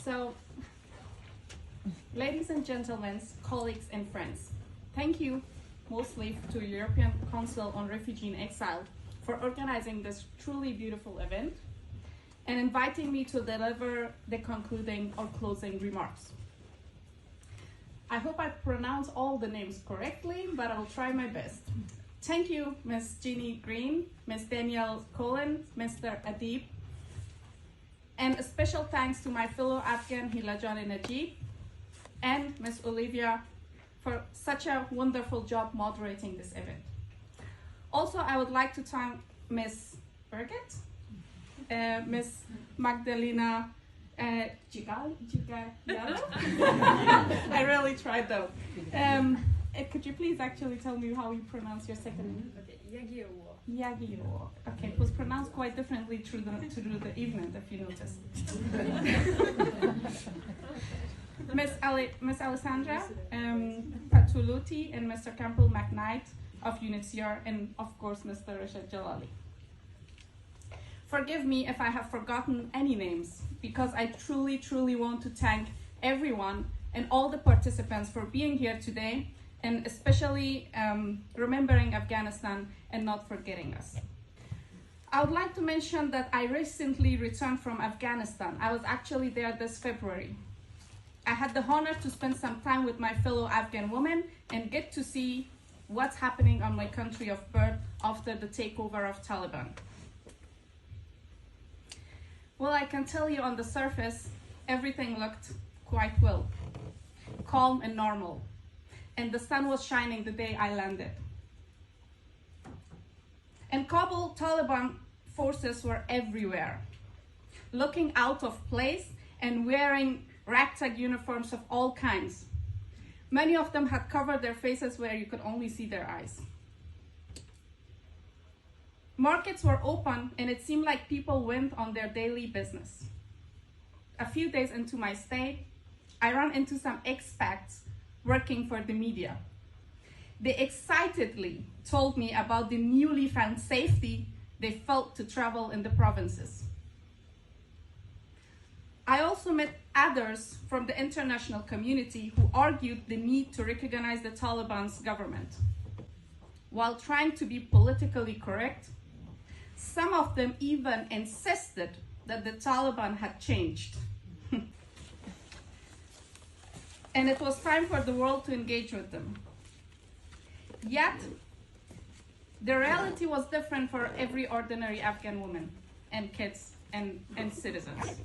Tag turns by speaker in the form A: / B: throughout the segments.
A: So, ladies and gentlemen, colleagues and friends, thank you mostly to European Council on Refugee and Exile for organizing this truly beautiful event and inviting me to deliver the concluding or closing remarks. I hope I pronounce all the names correctly, but I'll try my best. Thank you, Ms. Jeannie Green, Ms. Danielle Cohen, Mr. Adib, and a special thanks to my fellow Afghan Hilajani Najib and Ms. Olivia for such a wonderful job moderating this event. Also, I would like to thank Ms. Birgit, Ms. Magdalena Gigallo. I really tried though. Could you please actually tell me how you pronounce your second name?
B: Okay,
A: Yagio. Okay, it was pronounced quite differently through the evening, if you noticed. Miss Alessandra Patuluti and Mr. Campbell McKnight of UNHCR, and of course Mr. Rashid Jalali. Forgive me if I have forgotten any names, because I truly want to thank everyone and all the participants for being here today, and especially remembering Afghanistan and not forgetting us. I would like to mention that I recently returned from Afghanistan. I was actually there this February. I had the honor to spend some time with my fellow Afghan women and get to see what's happening on my country of birth after the takeover of Taliban. Well, I can tell you on the surface, everything looked quite well, calm and normal, and the sun was shining the day I landed. In Kabul, Taliban forces were everywhere, looking out of place and wearing ragtag uniforms of all kinds. Many of them had covered their faces where you could only see their eyes. Markets were open and it seemed like people went on their daily business. A few days into my stay, I ran into some expats working for the media. They excitedly told me about the newly found safety they felt to travel in the provinces. I also met others from the international community who argued the need to recognize the Taliban's government. While trying to be politically correct, some of them even insisted that the Taliban had changed. And it was time for the world to engage with them. Yet, the reality was different for every ordinary Afghan woman and kids and citizens.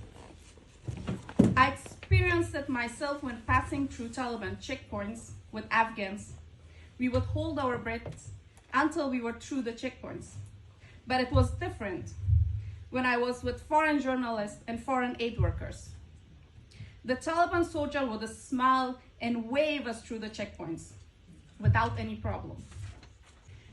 A: I experienced it myself when passing through Taliban checkpoints with Afghans. We would hold our breaths until we were through the checkpoints. But it was different when I was with foreign journalists and foreign aid workers. The Taliban soldier would smile and wave us through the checkpoints without any problem.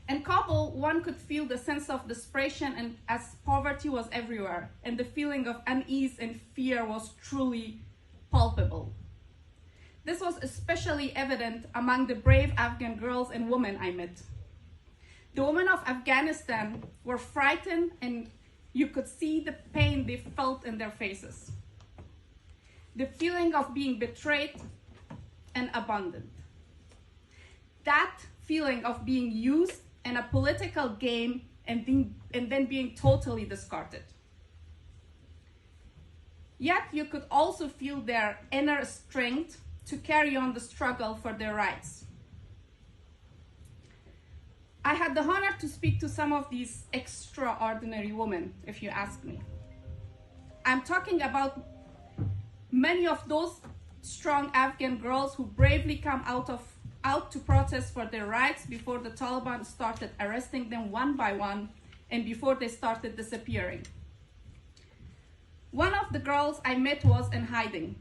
A: In Kabul, one could feel the sense of desperation, and as poverty was everywhere, and the feeling of unease and fear was truly palpable. This was especially evident among the brave Afghan girls and women I met. The women of Afghanistan were frightened, and you could see the pain they felt in their faces. The feeling of being betrayed and abandoned. That feeling of being used in a political game and then being totally discarded. Yet you could also feel their inner strength to carry on the struggle for their rights. I had the honor to speak to some of these extraordinary women, if you ask me. I'm talking about many of those strong Afghan girls who bravely come out to protest for their rights before the Taliban started arresting them one by one and before they started disappearing. One of the girls I met was in hiding.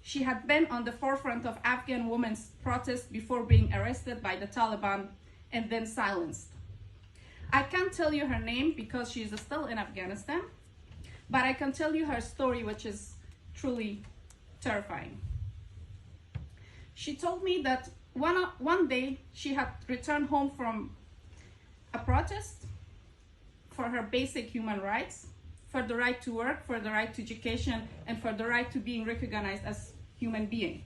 A: She had been on the forefront of Afghan women's protests before being arrested by the Taliban and then silenced. I can't tell you her name because she is still in Afghanistan, but I can tell you her story, which is truly terrifying. She told me that one day she had returned home from a protest for her basic human rights, for the right to work, for the right to education, and for the right to being recognized as human being.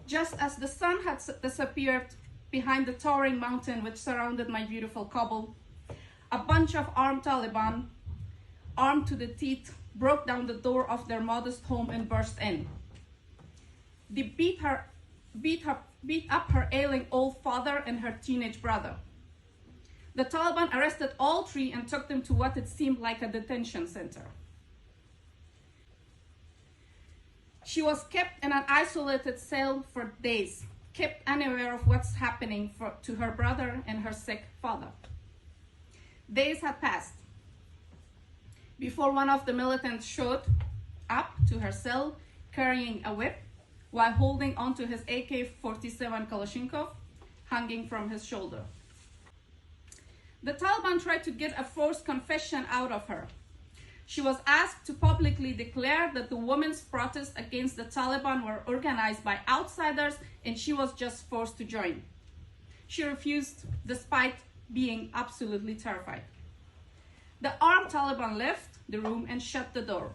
A: Just as the sun had disappeared behind the towering mountain which surrounded my beautiful Kabul, a bunch of armed Taliban, armed to the teeth, broke down the door of their modest home and burst in. They beat up her ailing old father and her teenage brother. The Taliban arrested all three and took them to what it seemed like a detention center. She was kept in an isolated cell for days, kept unaware of what's happening to her brother and her sick father. Days had passed before one of the militants showed up to her cell carrying a whip while holding onto his AK-47 Kalashnikov hanging from his shoulder. The Taliban tried to get a forced confession out of her. She was asked to publicly declare that the women's protests against the Taliban were organized by outsiders and she was just forced to join. She refused, despite being absolutely terrified. The armed Taliban left the room and shut the door,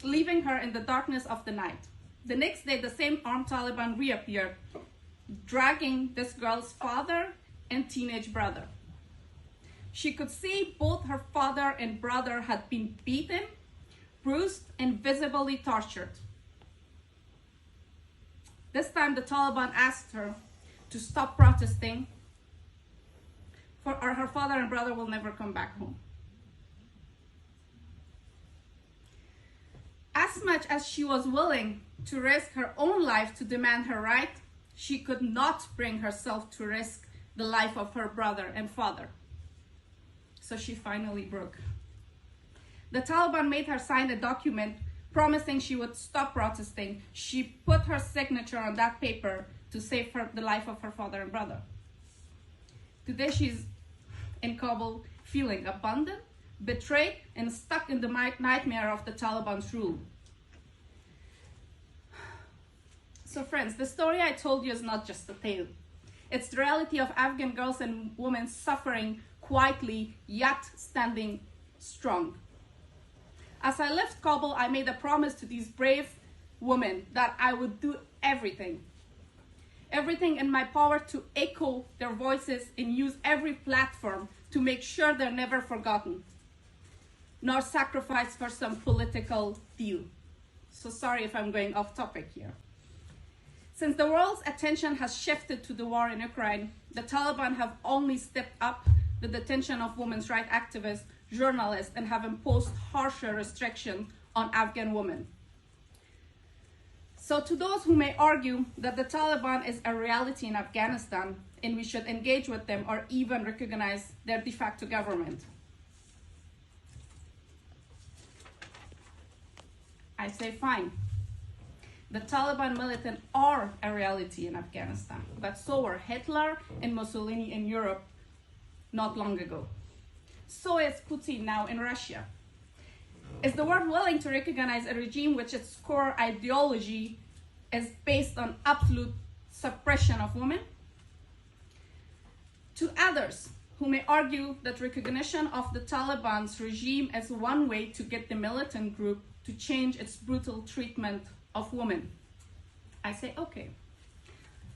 A: leaving her in the darkness of the night. The next day, the same armed Taliban reappeared, dragging this girl's father and teenage brother. She could see both her father and brother had been beaten, bruised, and visibly tortured. This time, the Taliban asked her to stop protesting, or her father and brother will never come back home. As much as she was willing to risk her own life to demand her right, she could not bring herself to risk the life of her brother and father. So she finally broke. The Taliban made her sign a document promising she would stop protesting. She put her signature on that paper to save the life of her father and brother. Today she's in Kabul feeling abandoned, betrayed, and stuck in the nightmare of the Taliban's rule. So friends, the story I told you is not just a tale. It's the reality of Afghan girls and women suffering quietly, yet standing strong. As I left Kabul, I made a promise to these brave women that I would do everything in my power to echo their voices and use every platform to make sure they're never forgotten, nor sacrificed for some political deal. So sorry if I'm going off topic here. Since the world's attention has shifted to the war in Ukraine, the Taliban have only stepped up the detention of women's rights activists, journalists, and have imposed harsher restrictions on Afghan women. So to those who may argue that the Taliban is a reality in Afghanistan and we should engage with them or even recognize their de facto government, I say fine. The Taliban militants are a reality in Afghanistan, but so were Hitler and Mussolini in Europe not long ago. So is Putin now in Russia. Is the world willing to recognize a regime which its core ideology is based on absolute suppression of women? To others who may argue that recognition of the Taliban's regime is one way to get the militant group to change its brutal treatment of women, I say, okay,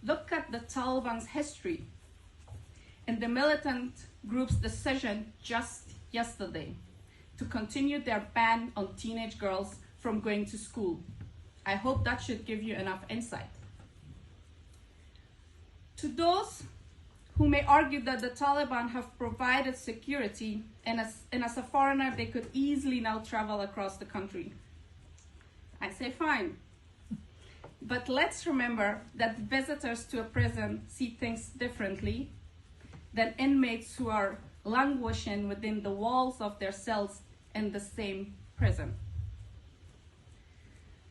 A: look at the Taliban's history and the militant group's decision just yesterday to continue their ban on teenage girls from going to school. I hope that should give you enough insight. To those who may argue that the Taliban have provided security and as a foreigner they could easily now travel across the country, I say fine. But let's remember that visitors to a prison see things differently than inmates who are languishing within the walls of their cells in the same prison.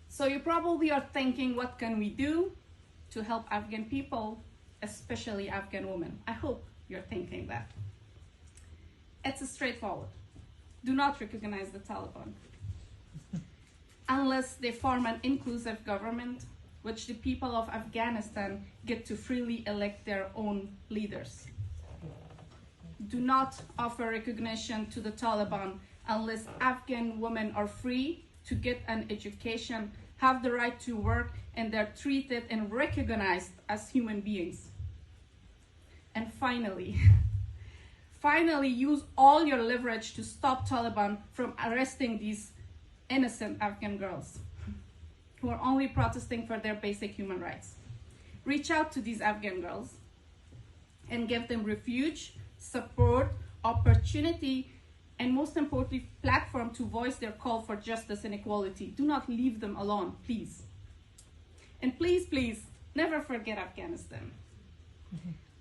A: So you probably are thinking, what can we do to help Afghan people, especially Afghan women? I hope you're thinking that. It's straightforward. Do not recognize the Taliban unless they form an inclusive government which the people of Afghanistan get to freely elect their own leaders. do not offer recognition to the Taliban unless Afghan women are free to get an education, have the right to work, and they're treated and recognized as human beings. And finally, use all your leverage to stop Taliban from arresting these innocent Afghan girls who are only protesting for their basic human rights. Reach out to these Afghan girls and give them refuge, support, opportunity, and most importantly, platform to voice their call for justice and equality. Do not leave them alone, please. And please, please, never forget Afghanistan.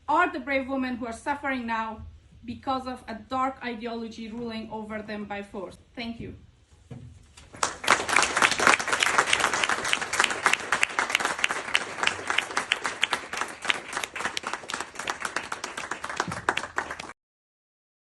A: Are the brave women who are suffering now because of a dark ideology ruling over them by force. Thank you.